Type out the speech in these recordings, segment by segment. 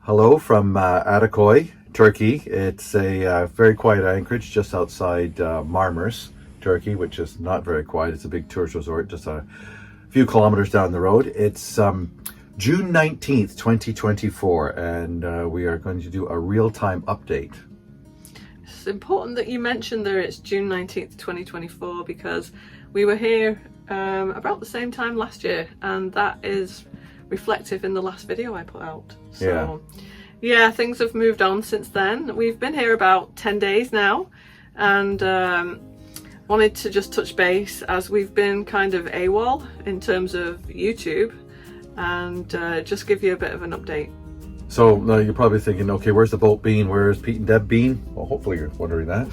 Hello from Ataköy, Turkey. It's a very quiet anchorage just outside Marmaris, Turkey, which is not very quiet. It's a big tourist resort just a few kilometers down the road. It's June 19th, 2024, and we are going to do a real-time update. It's important that you mentioned that it's June 19th, 2024, because we were here about the same time last year, and that is reflective in the last video I put out. So yeah, things have moved on since then. We've been here about 10 days now, and wanted to just touch base as we've been kind of AWOL in terms of YouTube, and just give you a bit of an update. So you're probably thinking, okay, where's the boat been? Where's Pete and Deb been? Well, hopefully you're wondering that.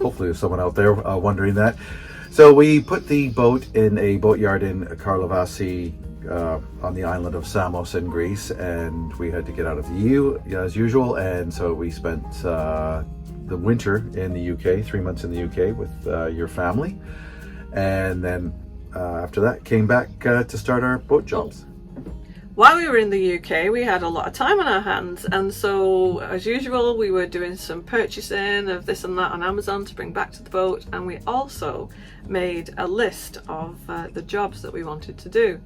Hopefully there's someone out there wondering that. So we put the boat in a boatyard in Karlovasi on the island of Samos in Greece, and we had to get out of the EU as usual, and so we spent the winter in the UK, 3 months in the UK with your family, and then after that came back to start our boat jobs. While we were in the UK, we had a lot of time on our hands, and so as usual we were doing some purchasing of this and that on Amazon to bring back to the boat, and we also made a list of the jobs that we wanted to do.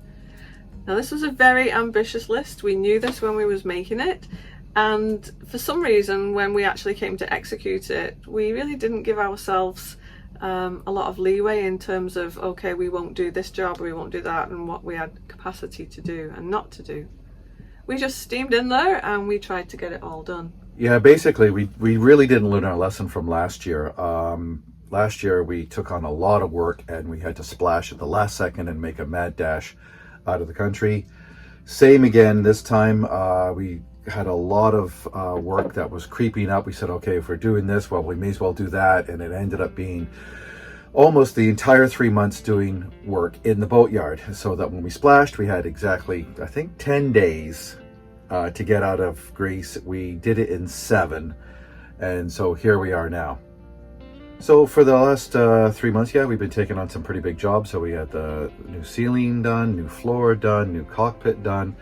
Now this was a very ambitious list. We knew this when we was making it, and for some reason when we actually came to execute it, we really didn't give ourselves a lot of leeway in terms of, okay, we won't do this job, we won't do that, and what we had capacity to do and not to do. We just steamed in there and we tried to get it all done. Yeah, basically we really didn't learn our lesson from last year. Last year we took on a lot of work and we had to splash at the last second and make a mad dash out of the country. Same again this time. We had a lot of work that was creeping up. We said, okay, if we're doing this, well, we may as well do that, and it ended up being almost the entire 3 months doing work in the boatyard, so that when we splashed we had exactly, I think, 10 days to get out of Greece. We did it in 7, and so here we are now. So for the last 3 months, yeah, we've been taking on some pretty big jobs. So we had the new ceiling done, new floor done, new cockpit done,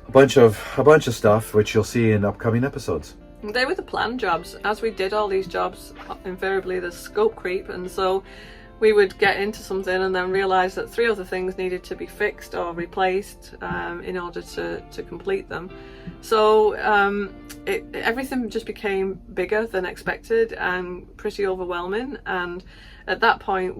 a bunch of stuff, which you'll see in upcoming episodes. They were the planned jobs. As we did all these jobs, invariably there's scope creep, and so we would get into something and then realise that 3 other things needed to be fixed or replaced in order to complete them. So everything just became bigger than expected and pretty overwhelming, and at that point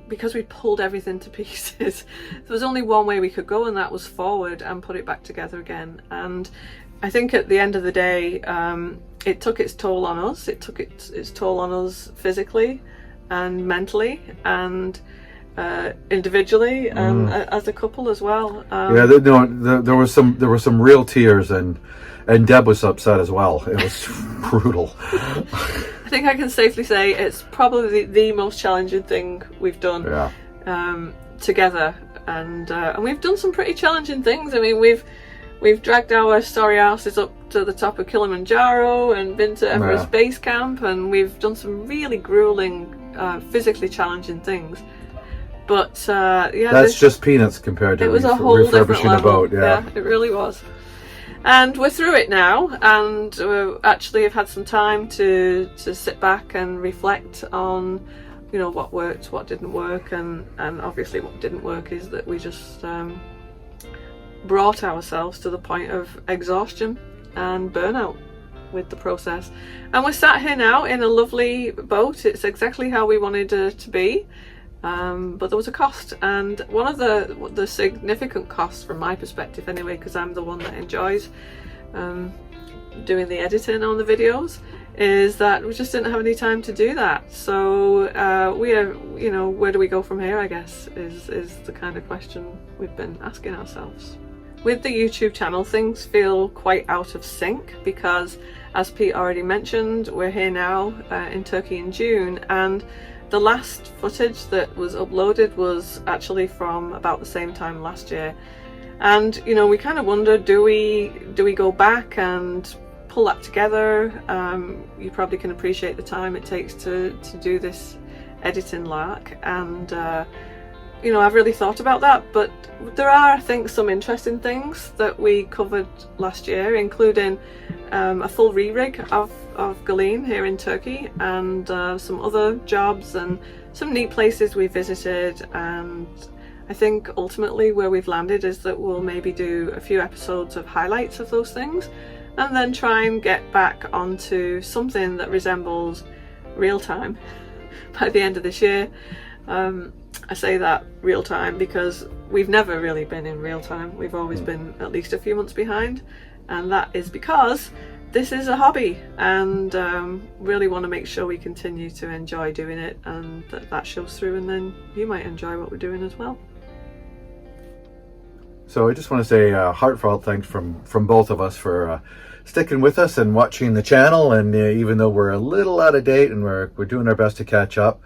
because we pulled everything to pieces, there was only one way we could go, and that was forward and put it back together again. And I think at the end of the day, it took its toll on us. It took its toll on us physically and mentally and individually, and as a couple as well. Yeah, there were some real tears, and Deb was upset as well. It was brutal. I think I can safely say it's probably the most challenging thing we've done together, and we've done some pretty challenging things. I mean, we've dragged our sorry asses up to the top of Kilimanjaro and been to Everest Base Camp, and we've done some really grueling, physically challenging things. But that's just peanuts compared to it was a whole refurbishing different level. a boat. Yeah, it really was. And we're through it now, and we actually have had some time to sit back and reflect on, what worked, what didn't work, and obviously what didn't work is that we just brought ourselves to the point of exhaustion and burnout with the process. And we're sat here now in a lovely boat. It's exactly how we wanted it to be, but there was a cost, and one of the significant costs from my perspective anyway, because I'm the one that enjoys doing the editing on the videos, is that we just didn't have any time to do that. So we are, where do we go from here, I guess, is the kind of question we've been asking ourselves. With the YouTube channel, things feel quite out of sync because, as Pete already mentioned, we're here now in Turkey in June, and the last footage that was uploaded was actually from about the same time last year. And we kind of wondered, do we go back and pull that together? You probably can appreciate the time it takes to do this editing lark, and you know, I've really thought about that, but there are, I think, some interesting things that we covered last year, including a full re-rig of Galene here in Turkey, and some other jobs and some neat places we visited. And I think ultimately where we've landed is that we'll maybe do a few episodes of highlights of those things, and then try and get back onto something that resembles real time by the end of this year. I say that real time because we've never really been in real time. We've always been at least a few months behind, and that is because this is a hobby, and really want to make sure we continue to enjoy doing it, and that shows through, and then you might enjoy what we're doing as well. So I just want to say heartfelt thanks from both of us for sticking with us and watching the channel, and even though we're a little out of date and we're doing our best to catch up,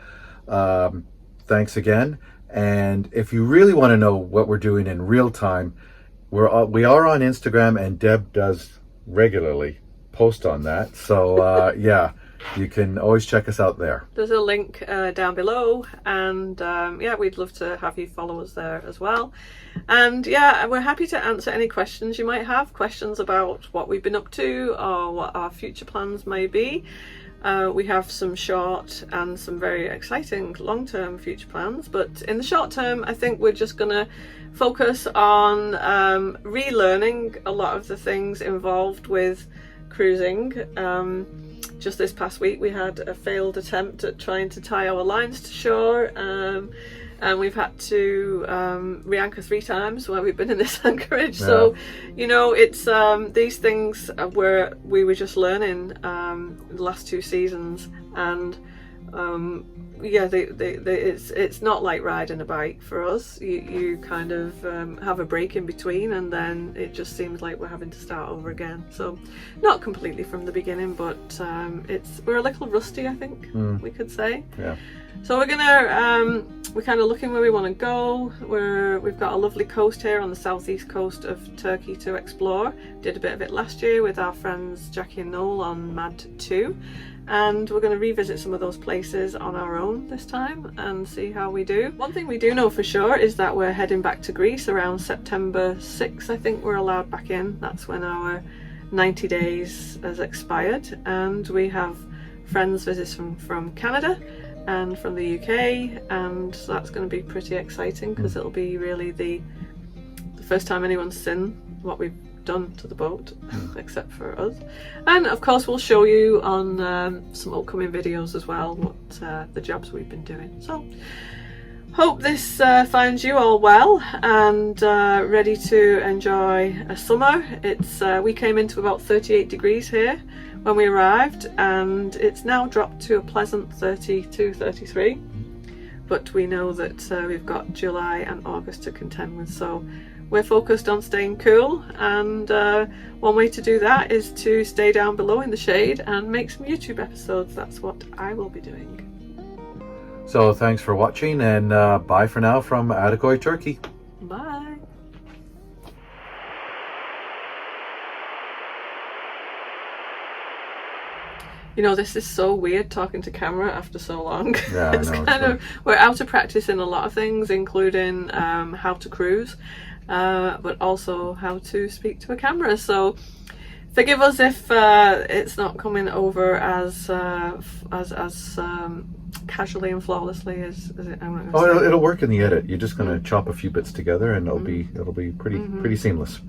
thanks again. And if you really want to know what we're doing in real time, we are on Instagram, and Deb does regularly post on that. So yeah, you can always check us out there. There's a link down below, and yeah, we'd love to have you follow us there as well. And yeah, we're happy to answer any questions you might have, questions about what we've been up to or what our future plans may be. We have some short and some very exciting long-term future plans, but in the short term, I think we're just gonna focus on relearning a lot of the things involved with cruising. Just this past week we had a failed attempt at trying to tie our lines to shore, and we've had to re-anchor 3 times while we've been in this anchorage. Yeah. So, you know, it's these things where we were just learning the last 2 seasons, and yeah, it's not like riding a bike for us. You kind of have a break in between, and then it just seems like we're having to start over again. So not completely from the beginning, but we're a little rusty, I think we could say. Yeah. So we're kind of looking where we want to go. We've got a lovely coast here on the southeast coast of Turkey to explore. Did a bit of it last year with our friends Jackie and Noel on MAD 2. And we're going to revisit some of those places on our own this time and see how we do. One thing we do know for sure is that we're heading back to Greece around September 6th. I think we're allowed back in. That's when our 90 days has expired, and we have friends visits from Canada and from the UK, and that's going to be pretty exciting because it'll be really the first time anyone's seen what we've done to the boat, except for us. And of course we'll show you on some upcoming videos as well what the jobs we've been doing. So hope this finds you all well and ready to enjoy a summer. We came into about 38 degrees here when we arrived, and it's now dropped to a pleasant 32, 33, but we know that we've got July and August to contend with, so we're focused on staying cool, and one way to do that is to stay down below in the shade and make some YouTube episodes. That's what I will be doing. So thanks for watching, and bye for now from Ataköy, Turkey. Bye. You know, this is so weird talking to camera after so long. Yeah, It's kind of, we're out of practice in a lot of things, including how to cruise, but also how to speak to a camera. So forgive us if it's not coming over as casually and flawlessly as it. It'll work in the edit. You're just going to chop a few bits together, and it'll be pretty seamless.